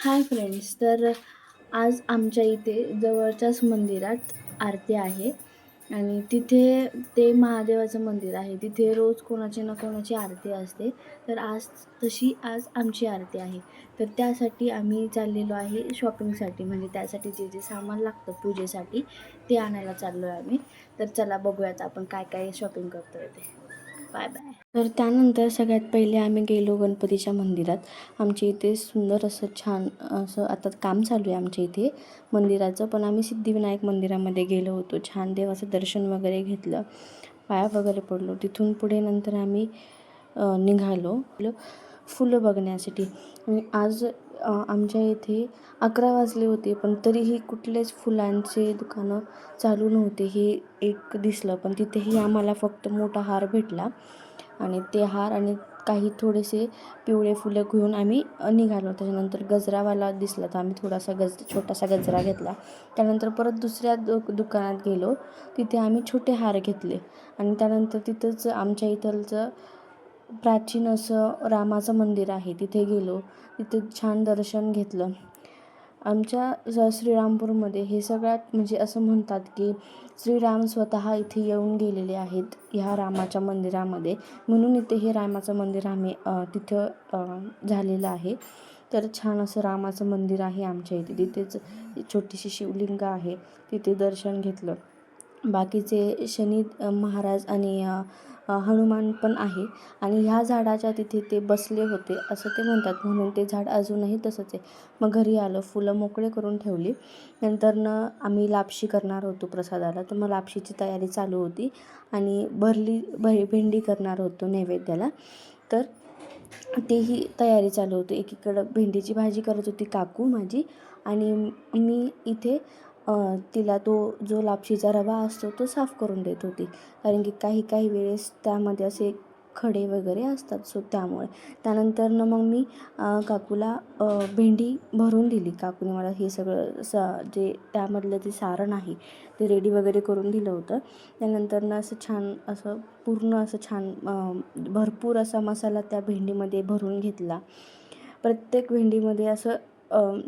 Hi friends. तर आज आमच्या इथे जवळच्याच मंदिरात आरती आहे आणि तिथे ते महादेवाचं मंदिर आहे. तिथे रोज कोणाची ना कोणाची आरती असते. तर आज आमची आरती आहे. तर त्यासाठी आम्ही चाललेलो आहे शॉपिंगसाठी, म्हणजे त्यासाठी जे जे सामान लागतं पूजेसाठी ते आणायला चाललो आहे आम्ही. तर चला बघूयात आपण काय काय शॉपिंग करतोय ते. Bye bye. तर त्यानंतर सगळ्यात पहिले आम्ही गेलो गणपतीच्या मंदिरात. आमच्या इथे सुंदर असं छान असं आता काम चालू आहे आमच्या इथे मंदिराचं, पण आम्ही सिद्धिविनायक मंदिरामध्ये गेलो होतो. छान देवाचं दर्शन वगैरे घेतलं, पाया वगैरे पडलो. तिथून पुढे नंतर आम्ही निघालो फुलं बघण्यासाठी. आणि आज आमच्या इथे 11 वाजले होते, पण तरीही कुठलेच फुलांचे दुकानं चालू नव्हते. हे एक दिसलं, पण तिथेही आम्हाला फक्त मोठा हार भेटला आणि ते हार आणि काही थोडेसे पिवळे फुलं घेऊन आम्ही निघालो. त्याच्यानंतर गजरावाला दिसला तर आम्ही थोडासा छोटासा गजरा घेतला. त्यानंतर परत दुसऱ्या दुकानात गेलो. तिथे आम्ही छोटे हार घेतले आणि त्यानंतर तिथंच आमच्या इथलचं प्राचीन असं रामाचं मंदिर आहे, तिथे गेलो. तिथे छान दर्शन घेतलं. आमच्या श्रीरामपूरमध्ये हे सगळ्यात म्हणजे असं म्हणतात की श्रीराम स्वतः इथे येऊन गेलेले आहेत ह्या रामाच्या मंदिरामध्ये, म्हणून इथे हे रामाचं मंदिर आम्ही तिथं झालेलं आहे. तर छान असं रामाचं मंदिर आहे आमच्या इथे. तिथेच छोटीशी शिवलिंग आहे, तिथे दर्शन घेतलं. बाकीचे शनी महाराज आणि हनुमान पण आहे आणि ह्या झाडाच्या तिथे ते बसले होते असं ते म्हणतात, म्हणून ते झाड अजूनही तसंच आहे. मग घरी आलं, फुलं मोकळे करून ठेवली. नंतरनं आम्ही लापशी करणार होतो प्रसादाला, तर मग लापशीची तयारी चालू होती आणि भेंडी करणार होतो नैवेद्याला. तर तेही तयारी चालू होती. एकीकडं भेंडीची भाजी करत होती काकू माझी आणि मी इथे तिला तो जो लापशीचा रवा असतो तो साफ करून देत होती. कारण की काही काही वेळेस त्यामध्ये असे खडे वगैरे असतात, सो त्यामुळे. त्यानंतरनं मग मी काकूला भेंडी भरून दिली. काकूने मला हे सगळं जे त्यामधलं जे सारण आहे ते रेडी वगैरे करून दिलं होतं. त्यानंतरनं असं छान असं पूर्ण असं छान भरपूर असा मसाला त्या भेंडीमध्ये भरून घेतला. प्रत्येक भेंडीमध्ये असं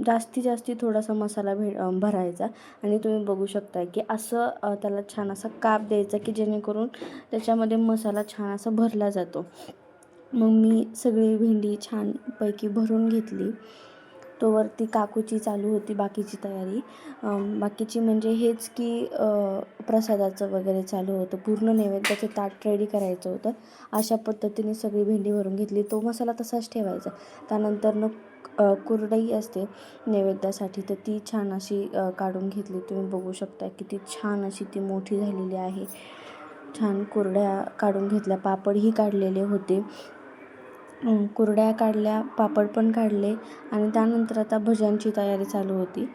जास्ती थोडासा मसाला भरायचा आणि तुम्ही बघू शकता की असं त्याला छान असा काप द्यायचा की जेणेकरून त्याच्यामध्ये मसाला छान असा भरला जातो. मग मी सगळी भेंडी छानपैकी भरून घेतली. तोवरती काकूची चालू होती बाकीची तयारी. बाकीची म्हणजे हेच की प्रसादाचं वगैरे चालू होतं. पूर्ण नैवेद्याचं ताट रेडी करायचं होतं. अशा पद्धतीने सगळी भेंडी भरून घेतली. तो मसाला तसाच ठेवायचा. त्यानंतरनं कुरडई असते नैवेद्यासाठी, तर ती छान अशी काढून घेतली. तुम्ही बघू शकता किती छान अशी ती मोठी झालेली आहे. छान कुरड्या काढून घेतल्या. पापडही काढलेले होते. कुरड्या काढल्या, पापड पण काढले आणि त्यानंतर आता भज्यांची तयारी चालू होती.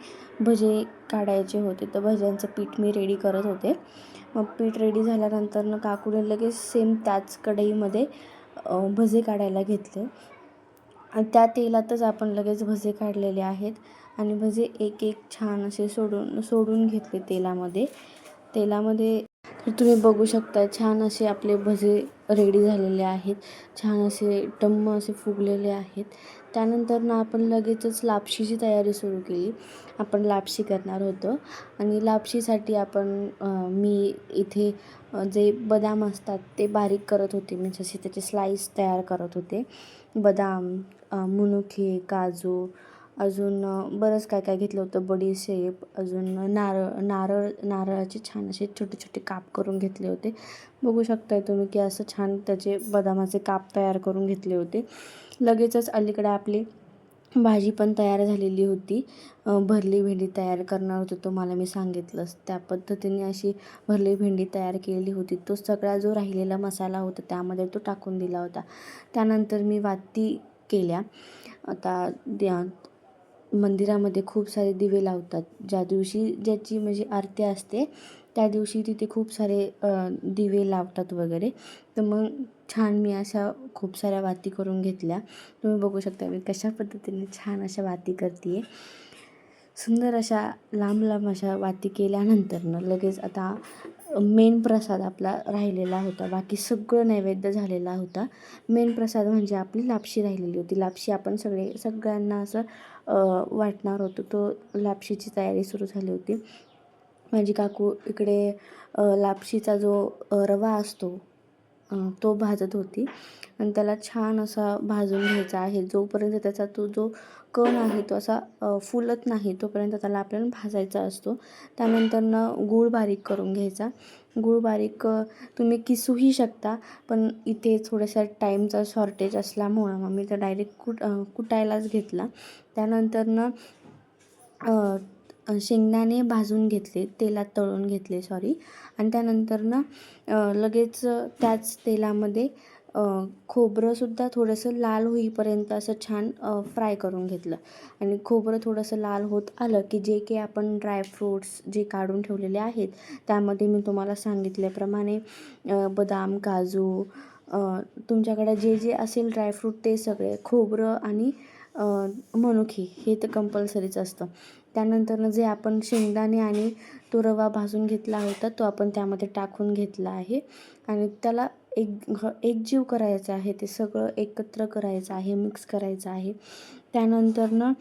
भजे काढायचे होते, तर भज्यांचं पीठ मी रेडी करत होते. मग पीठ रेडी झाल्यानंतर काकूने लगेच सेम त्याच कढईमध्ये भजे काढायला घेतले आणि त्या तेलातच आपण लगेच भजे काढलेले आहेत आणि भजे एक एक छान असे सोडून घेतले तेलामध्ये. तर तुम्ही बघू शकता छान असे आपले भजे रेडी झालेले आहेत. छान असे टम्म असे फुगलेले आहेत. त्यानंतर आपण लगेचच लापशीची तयारी सुरू केली. आपण लापशी करणार होतो आणि लापशीसाठी मी इथे जे बदाम असतात ते बारीक करत होते. म्हणजे असे त्याचे स्लाईस तयार करत होते. बदाम, मनुके, काजू, अजून बरंच काय काय घेतलं होतं. बडीशेप, अजून नारळाचे छान असे छोटे छोटे काप करून घेतले होते. बघू शकताय तुम्ही की असं छान त्याचे बदामाचे काप तयार करून घेतले होते. लगेचच अलीकडे आपली भाजी पण तयार झालेली होती. भरली भेंडी तयार करणार होतो, तुम्हाला मी सांगितलंच. त्या पद्धतीने अशी भरली भेंडी तयार केलेली होती. तो सगळा जो राहिलेला मसाला होता त्यामध्ये तो टाकून दिला होता. त्यानंतर मी वाती केल्या. आता मंदिरामध्ये खूप सारे दिवे लावतात. ज्याची म्हणजे आरती असते त्या दिवशी तिथे खूप सारे दिवे लावतात वगैरे. तर मग छान मी अशा खूप साऱ्या वाती करून घेतल्या. तुम्ही बघू शकता मी कशा पद्धतीने छान अशा वाती करते आहे. सुंदर अशा लांब लांब अशा वाती केल्यानंतरनं लगेच आता मेन प्रसाद आपला राहिलेला होता. बाकी सगळं नैवेद्य झालेला होता. मेन प्रसाद म्हणजे आपली लापशी राहिलेली होती. लापशी आपण सगळ्यांना असं वाटणार होतो. तो लापशीची तयारी सुरू झाली होती. माझी काकू इकडे लापशीचा जो रवा असतो तो भाजत होती आणि त्याला छान असा भाजून घ्यायचा आहे. जोपर्यंत त्याचा तो जो कण आहे तो असा फुलत नाही तोपर्यंत त्याला आपल्याला भाजायचा असतो. त्यानंतरनं गूळ बारीक करून घ्यायचा. गूळ बारीक तुम्ही किसूही शकता, पण इथे थोड्याशा टाईमचा शॉर्टेज असल्यामुळं मग मी तर डायरेक्ट कुटायलाच घेतला. त्यानंतरनं शेंगदाणे भाजून घेतले, तेलात तळून घेतले आणि त्यानंतरनं लगेच त्याच तेलामध्ये खोबरंसुद्धा थोडंसं लाल होईपर्यंत असं छान फ्राय करून घेतलं. आणि खोबरं थोडंसं लाल होत आलं की जे काही आपण ड्रायफ्रूट्स जे काढून ठेवलेले आहेत त्यामध्ये मी तुम्हाला सांगितल्याप्रमाणे बदाम, काजू, तुमच्याकडे जे जे असेल ड्रायफ्रूट ते सगळे, खोबरं आणि मनुके हे तर कंपल्सरीच असतं. त्यानंतरनं जे आपण शेंगदाणे आणि तो रवा भाजून घेतला होता तो आपण त्यामध्ये टाकून घेतला आहे आणि त्याला एकजीव करायचं आहे. ते सगळं एकत्र करायचं आहे, मिक्स करायचं आहे. त्यानंतरनं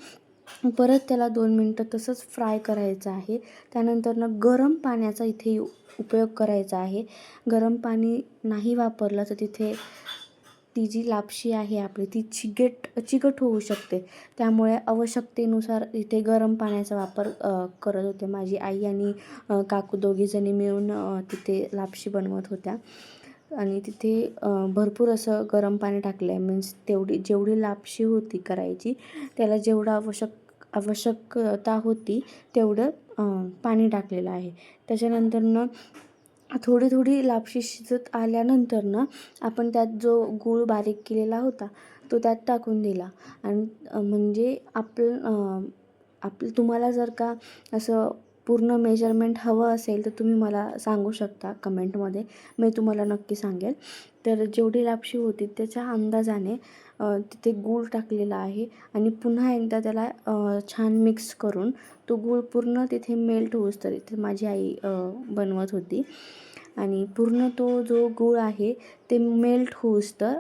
परत त्याला 2 मिनटं तसंच फ्राय करायचं आहे. त्यानंतरनं गरम पाण्याचा इथे उपयोग करायचा आहे. गरम पाणी नाही वापरलं तर तिथे ती जी लापशी आहे आपली ती चिकट होऊ शकते. त्यामुळे आवश्यकतेनुसार इथे गरम पाण्याचा वापर करत होते. माझी आई आणि काकू दोघीजणी मिळून तिथे लापशी बनवत होत्या आणि तिथे भरपूर असं गरम पाणी टाकलं आहे. मीन्स जेवढी लापशी होती करायची त्याला जेवढं आवश्यकता होती तेवढं पाणी टाकलेलं आहे. त्याच्यानंतरनं थोडी लापशी शिजत आल्यानंतरनं आपण त्यात जो गूळ बारीक केलेला होता तो त्यात टाकून दिला आणि म्हणजे आपलं तुम्हाला जर का असं पूर्ण मेजरमेंट हवं असेल तर तुम्ही मला सांगू शकता कमेंटमध्ये, मी तुम्हाला नक्की सांगेल. तर जेवढी लापशी होती त्याच्या अंदाजाने तिथे गूळ टाकलेला आहे आणि पुन्हा एकदा त्याला छान मिक्स करून तो गूळ पूर्ण तिथे मेल्ट होऊस तरी तर माझी आई बनवत होती आणि पूर्ण तो जो गूळ आहे ते मेल्ट होऊस तर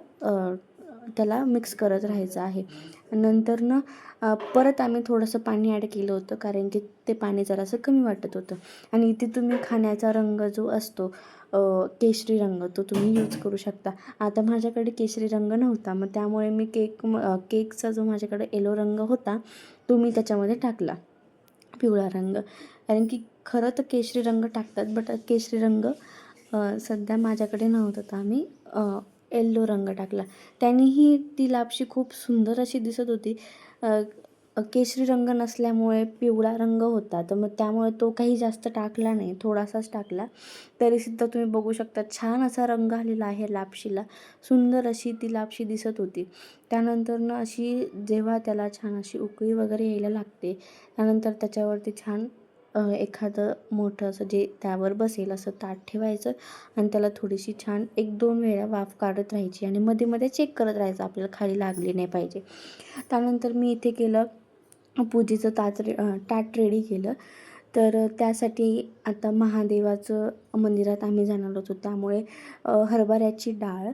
त्याला मिक्स करत राहायचं आहे. नंतरनं परत आम्ही थोडंसं पाणी ॲड केलं होतं कारण की ते पाणी जरासं कमी वाटत होतं. आणि इथे तुम्ही खाण्याचा रंग जो असतो केशरी रंग तो तुम्ही यूज करू शकता. आता माझ्याकडे केशरी रंग नव्हता, मग त्यामुळे मी केकचा जो माझ्याकडे येलो रंग होता तो मी त्याच्यामध्ये टाकला, पिवळा रंग. कारण की खरं तर केशरी रंग टाकतात, बट केशरी रंग सध्या माझ्याकडे नव्हतं तर आम्ही येल्लो रंग टाकला. त्यानेही ती लापशी खूप सुंदर अशी दिसत होती. केशरी रंग नसल्यामुळे पिवळा रंग होता, तर मग त्यामुळे तो काही जास्त टाकला नाही, थोडासाच टाकला. तरीसुद्धा तुम्ही बघू शकता छान असा रंग आलेला आहे लापशीला. सुंदर अशी ती लापशी दिसत होती. त्यानंतरनं अशी जेव्हा त्याला छान अशी उकळी वगैरे यायला लागते त्यानंतर त्याच्यावरती छान एखादं मोठं असं जे त्यावर बसेल असं ताट ठेवायचं आणि त्याला थोडीशी छान 1-2 वेळा वाफ काढत राहायची आणि मध्ये चेक करत राहायचं आपल्याला खाली लागली नाही पाहिजे. त्यानंतर मी इथे केलं पूजेचं ताट रेडी केलं. तर त्यासाठी आता महादेवाचं मंदिरात आम्ही जाणार होतो त्यामुळे हरभऱ्याची डाळ,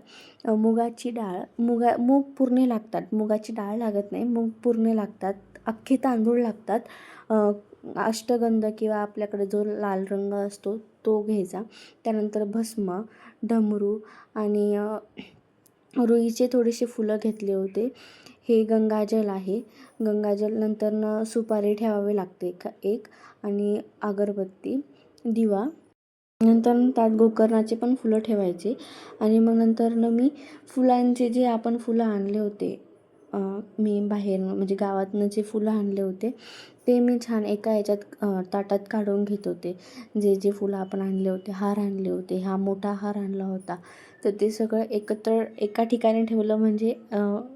मुगाची डाळ, मूग पुरणे लागतात, मुगाची डाळ लागत नाही, मूग पुरणे लागतात, अख्खे तांदूळ लागतात, अष्टगंध किंवा आपल्याकडे जो लाल रंग असतो तो घ्यायचा. त्यानंतर भस्म, डमरू आणि रुईचे थोडेसे फुलं घेतले होते. हे गंगाजल आहे. गंगाजल नंतरनं सुपारी ठेवावी लागते एक आणि अगरबत्ती, दिवा. नंतर त्यात गोकर्णाचे पण फुलं ठेवायचे आणि मग नंतरनं मी फुलांचे जे आपण फुलं आणले होते, मी बाहेर म्हणजे गावातनं जे फुलं आणले होते ते मी छान एका ह्याच्यात ताटात काढून घेत होते. जे फुलं आपण आणले होते, हार आणले होते, हा मोठा हार आणला होता, तर ते सगळं एकत्र एका ठिकाणी ठेवलं म्हणजे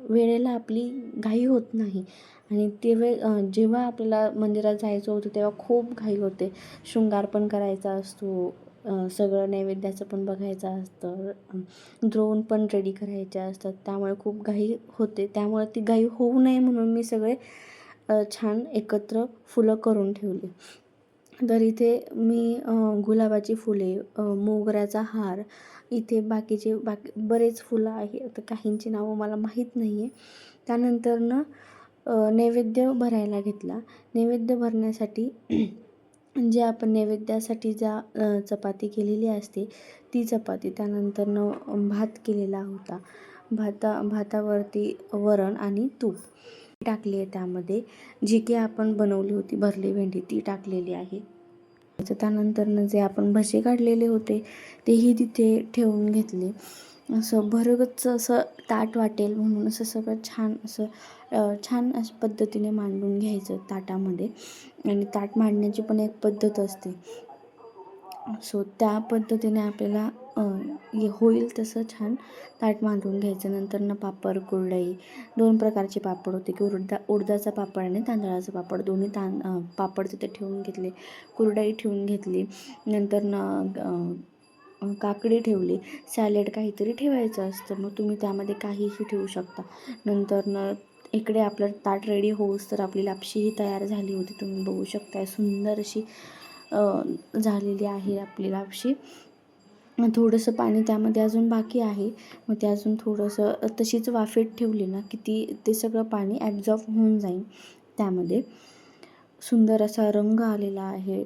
वेळेला आपली घाई होत नाही. आणि जेव्हा आपल्याला मंदिरात जायचं होतं तेव्हा खूप घाई होते. शृंगार पण करायचा असतो, सगळं नैवेद्याचं पण बघायचं असतं, द्रोण पण रेडी करायचे असतात, त्यामुळे खूप घाई होते. त्यामुळे ती घाई होऊ नये म्हणून मी सगळे छान एकत्र फुलं करून ठेवली. तर इथे मी गुलाबाची फुले, मोगऱ्याचा हार, इथे बाकी बरेच फुलं आहे. तर काहींची नावं मला माहीत नाही आहे. त्यानंतर नैवेद्य भरायला घेतला. नैवेद्य भरण्यासाठी जे आपण नैवेद्यासाठी चपाती केलेली असते ती चपाती, त्यानंतर भात केलेला होता. भातावरती वरण आणि तूप टाकली आहे. त्यामध्ये जी की आपण बनवली होती भरली भेंडी ती टाकलेली आहे. त्यानंतर जे आपण भजे काढलेले होते तेही तिथे ठेवून घेतले. असं भरगच्च असं ताट वाटेल म्हणून असं सगळं छान अशा पद्धतीने मांडून घ्यायचं ताटामध्ये. आणि ताट मांडण्याची पण एक पद्धत असते. सो त्या पद्धतीने आपल्याला होईल तसं छान ताट मांडून घ्यायचं. नंतर पापड, कुरडई, 2 प्रकारचे पापड होते की उडदाचा पापड आणि तांदळाचा पापड, दोन्ही पापड तिथे ठेवून घेतले. कुरडई ठेवून घेतली. नंतर काकडी ठेवली. सॅलेड काहीतरी ठेवायचं असतं, मग तुम्ही त्यामध्ये काहीही ठेवू शकता. नंतर इकडे आपलं ताट रेडी होऊस तर आपली लापशी ही तयार झाली होती. तुम्ही बघू शकताय सुंदर अशी झालेली आहे आपली लापशी. थोडंसं पाणी त्यामध्ये अजून बाकी आहे. मग ते अजून थोडंसं तशीच वाफेत ठेवली ना की ते सगळं पाणी ॲब्झॉर्ब होऊन जाईल त्यामध्ये. सुंदर असा रंग आलेला आहे.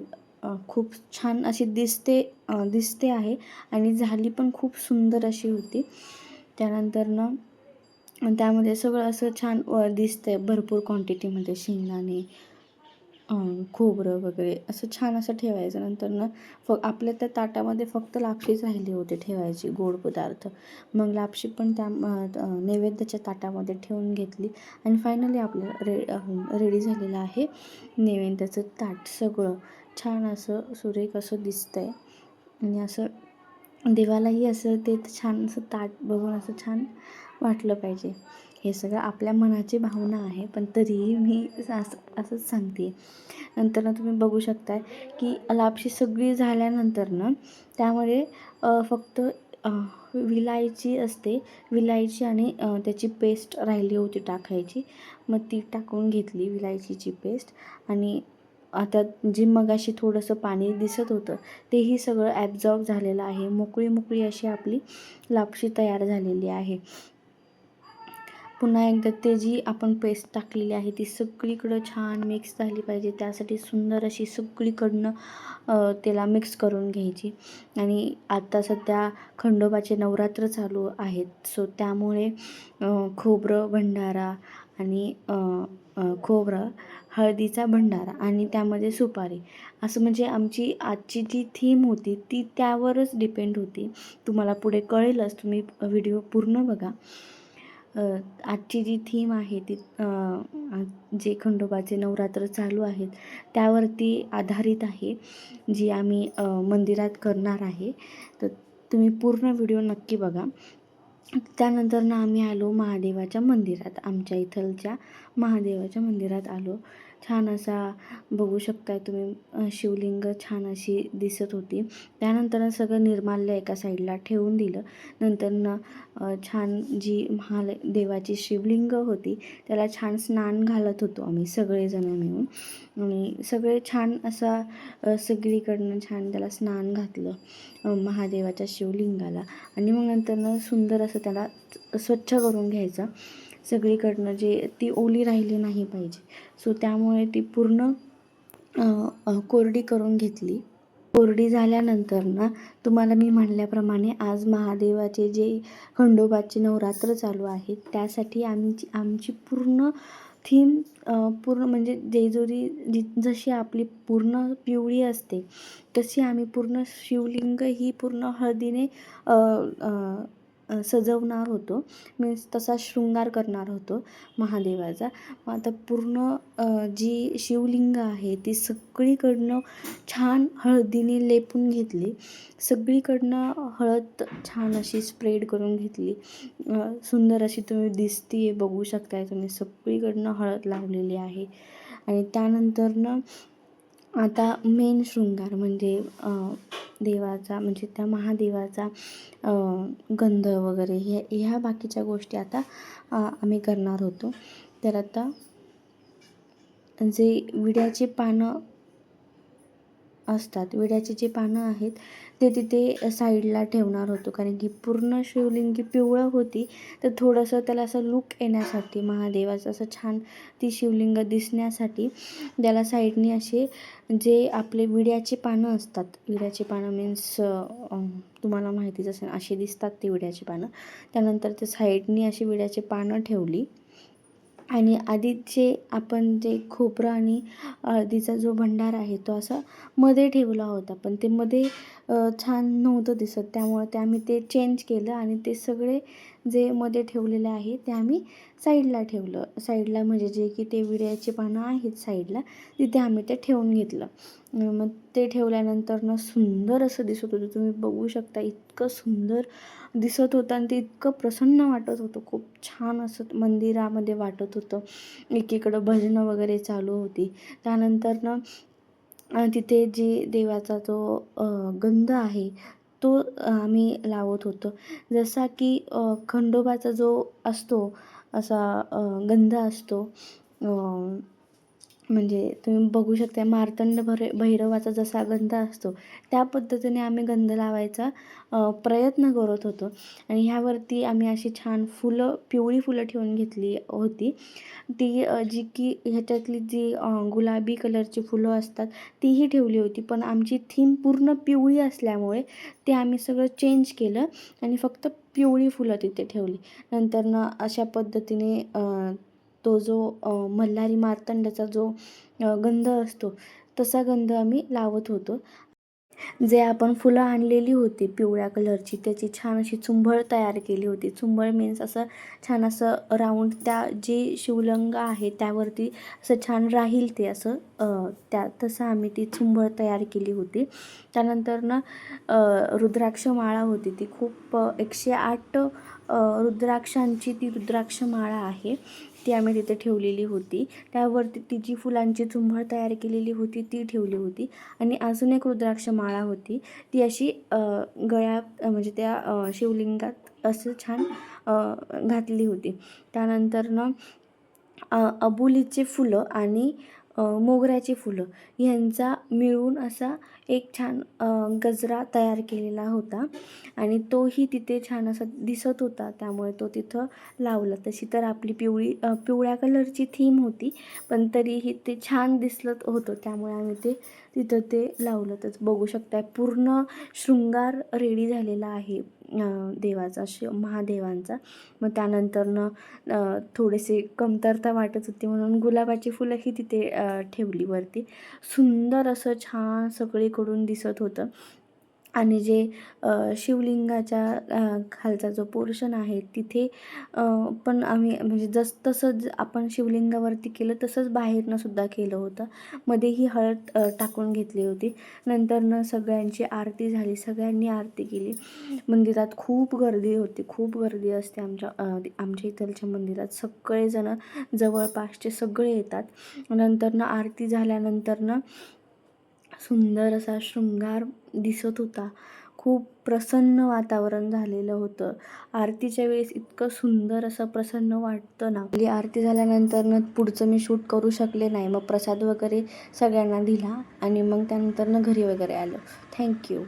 खूप छान अशी दिसते आहे आणि झाली पण खूप सुंदर अशी होती. त्यानंतर त्यामध्ये सगळं असं छान दिसतंय भरपूर क्वांटिटीमध्ये. शेंगदाणे, खोबरं वगैरे असं छान असं ठेवायचं. नंतर आपल्या त्या ताटामध्ये फक्त लापशीच राहिली होती ठेवायची, गोड पदार्थ. मग लापशी पण त्या नैवेद्याच्या ताटामध्ये ठेवून घेतली. आणि फायनली आपलं रेडी झालेलं आहे नैवेद्याचं ताट. सगळं छान असं सुरेख असं दिसतंय. आणि असं देवालाही असं ते छान असं ताट बघून असं छान वाटलं पाहिजे. हे सगळं आपल्या मनाची भावना आहे, पण तरीही मी असंच सांगते. नंतर तुम्ही बघू शकताय की लापशी सगळी झाल्यानंतर त्यामध्ये फक्त विलायची असते, विलायची आणि त्याची पेस्ट राहिली होती टाकायची. मग ती टाकून घेतली विलायचीची पेस्ट. आणि आता जी मगाशी थोडंसं पाणी दिसत होतं तेही सगळं ॲब्झॉर्ब झालेलं आहे. मोकळी अशी आपली लापशी तयार झालेली आहे. पुन्हा एकदा ते जी आपण पेस्ट टाकलेली आहे ती सगळीकडं छान मिक्स झाली पाहिजे. त्यासाठी सुंदर अशी सगळीकडनं त्याला मिक्स करून घ्यायची. आणि आता सध्या खंडोबाचे नवरात्र चालू आहेत. सो त्यामुळे खोबरं भंडारा आणि खोबरं, हळदीचा भंडारा आणि त्यामध्ये सुपारी, असं म्हणजे आमची आजची जी थीम होती ती त्यावरच डिपेंड होती. तुम्हाला पुढे कळेलच, तुम्ही व्हिडिओ पूर्ण बघा. आजची जी थीम आहे ती जे खंडोबाचे नवरात्र चालू आहेत त्यावरती आधारित आहे, जी आम्ही मंदिरात करणार आहे. तर तुम्ही पूर्ण व्हिडिओ नक्की बघा. त्यानंतर आम्ही आलो महादेवाच्या मंदिरात. आमच्या इथलच्या महादेवाच्या मंदिरात आलो. छान असा बघू शकताय तुम्ही शिवलिंग छान अशी दिसत होती. त्यानंतर सगळं निर्माल्य एका साईडला ठेवून दिलं. नंतर छान जी महादेवाची शिवलिंग होती त्याला छान स्नान घालत होतो आम्ही सगळेजण मिळून. आणि सगळे छान असा सगळीकडनं छान त्याला स्नान घातलं महादेवाच्या शिवलिंगाला. आणि मग नंतर सुंदर असं त्याला स्वच्छ करून घ्यायचं सगळीकडनं, जे ती ओली राहिली नाही पाहिजे. सो त्यामुळे ती पूर्ण कोरडी करून घेतली. कोरडी झाल्यानंतर तुम्हाला मी म्हणल्याप्रमाणे आज महादेवाचे जे खंडोबाचे नवरात्र चालू आहेत त्यासाठी आमची पूर्ण थीम पूर्ण म्हणजे जेजुरी जशी आपली पूर्ण पिवळी असते तशी आम्ही पूर्ण शिवलिंग ही पूर्ण हळदीने सजवणार होतो. मीन्स तसा शृंगार करणार होतो महादेवाचा. आता पूर्ण जी शिवलिंग आहे ती सगळीकडनं छान हळदीने लेपून घेतली. सगळीकडनं हळद छान अशी स्प्रेड करून घेतली. सुंदर अशी तुम्ही दिसतीये, बघू शकताय तुम्ही, सगळीकडनं हळद लावलेली आहे. आणि त्यानंतर आता मेन शृंगार म्हणजे देवाचा म्हणजे त्या महादेवाचा गंध वगैरे ह्या बाकीच्या गोष्टी आता आम्ही करणार होतो. तर आता जे विड्याची पानं असतात, विड्याची जी पानं आहेत ते तिथे साईडला ठेवणार होतो, कारण की पूर्ण शिवलिंगी पिवळं होती. तर थोडंसं त्याला असं लूक येण्यासाठी, महादेवाचं असं छान ती शिवलिंग दिसण्यासाठी त्याला साईडनी असे जे आपले विड्याची पानं असतात, विड्याची पानं मीन्स तुम्हाला माहितीच असेल, अशी दिसतात ती विड्याची पानं. त्यानंतर ते साईडनी अशी विड्याची पानं ठेवली. आणि आधीचे आपण जे खोबरं आणि हळदीचा जो भंडार आहे तो असा मध्ये ठेवला होता, पण ते मध्ये छान नव्हतं दिसत, त्यामुळे ते आम्ही ते चेंज केलं आणि ते सगळे जे मध्ये ठेवलेले आहे ते आम्ही साईडला ठेवलं. साईडला म्हणजे जे की ते विड्याची पानं आहेत साईडला, तिथे आम्ही ते ठेवून घेतलं. मग ते ठेवल्यानंतर सुंदर असं दिसत होतं, तुम्ही बघू शकता, इतकं सुंदर दिसत होतं आणि ते इतकं प्रसन्न वाटत होतं, खूप छान असं मंदिरामध्ये वाटत होतं. एकीकडं भजनं वगैरे चालू होती. त्यानंतर तिथे जी देवाचा जो गंध आहे तो आम्ही लावत होतो. जसा की खंडोबाचा जो असतो असा गंध असतो, म्हणजे तुम्ही बघू शकता मार्तंड भैरवाचा जसा गंध असतो त्या पद्धतीने आम्ही गंध लावायचा प्रयत्न करत होतो. आणि ह्यावरती आम्ही अशी छान फुलं, पिवळी फुलं ठेवून घेतली होती. ती जी की ह्याच्यातली जी गुलाबी कलरची फुलं असतात तीही ठेवली होती, पण आमची थीम पूर्ण पिवळी असल्यामुळे ते आम्ही सगळं चेंज केलं आणि फक्त पिवळी फुलं तिथे ठेवली. नंतर अशा पद्धतीने तो जो मल्हारी मार्तंडाचा जो गंध असतो तसा गंध आम्ही लावत होतो. जे आपण फुलं आणलेली होती पिवळ्या कलरची, त्याची छान अशी चुंबळ तयार केली होती. चुंबळ मीन्स असं छान असं राऊंड त्या जे शिवलिंग आहे त्यावरती असं छान राहील ते असं तसं आम्ही ती चुंबळ तयार केली होती. त्यानंतर रुद्राक्ष माळा होती, ती खूप 108 रुद्राक्षांची ती रुद्राक्ष माळा आहे, ती आम्ही तिथे ठेवलेली होती. त्यावरती ती जी फुलांची चुंबळ तयार केलेली होती ती ठेवली होती. आणि अजून एक रुद्राक्ष माळा होती, ती अशी गळ्यात म्हणजे त्या शिवलिंगात असं छान घातली होती. त्यानंतर अबोलीचे फुलं आणि मोगऱ्याची फुलं ह्यांचा मिळून असा एक छान गजरा तयार केलेला होता आणि तोही तिथे छान असा दिसत होता, त्यामुळे तो तिथं लावला. तशी तर आपली पिवळ्या कलरची थीम होती, पण तरीही ते छान दिसलं होतं, त्यामुळे आम्ही ते तिथं ते लावलं. तर बघू शकता पूर्ण शृंगार रेडी झालेला आहे देवाचा, महादेवांचा. मग त्यानंतर थोडेसे कमतरता वाटत होती म्हणून गुलाबाची फुलंही तिथे ठेवली वरती. सुंदर असं छान सगळीकडून दिसत होतं. आणि जे शिवलिंगाच्या खालचा जो पोर्शन आहे तिथे पण आम्ही म्हणजे तसं आपण शिवलिंगावरती केलं तसंच बाहेरनं सुद्धा केलं होतं. मध्येही हळद टाकून घेतली होती. नंतर सगळ्यांची आरती झाली, सगळ्यांनी आरती केली. मंदिरात खूप गर्दी होती, खूप गर्दी असते आमच्या इथलच्या मंदिरात. सगळेजण जवळपासचे सगळे येतात. नंतर आरती झाल्यानंतर सुंदर असा शृंगार दिसत होता. खूप प्रसन्न वातावरण झालेलं होतं. आरतीच्या वेळेस इतकं सुंदर असं प्रसन्न वाटतं ना. आपली आरती झाल्यानंतर पुढचं मी शूट करू शकले नाही. मग प्रसाद वगैरे सगळ्यांना दिला आणि मग त्यानंतर घरी वगैरे आलो. थँक्यू.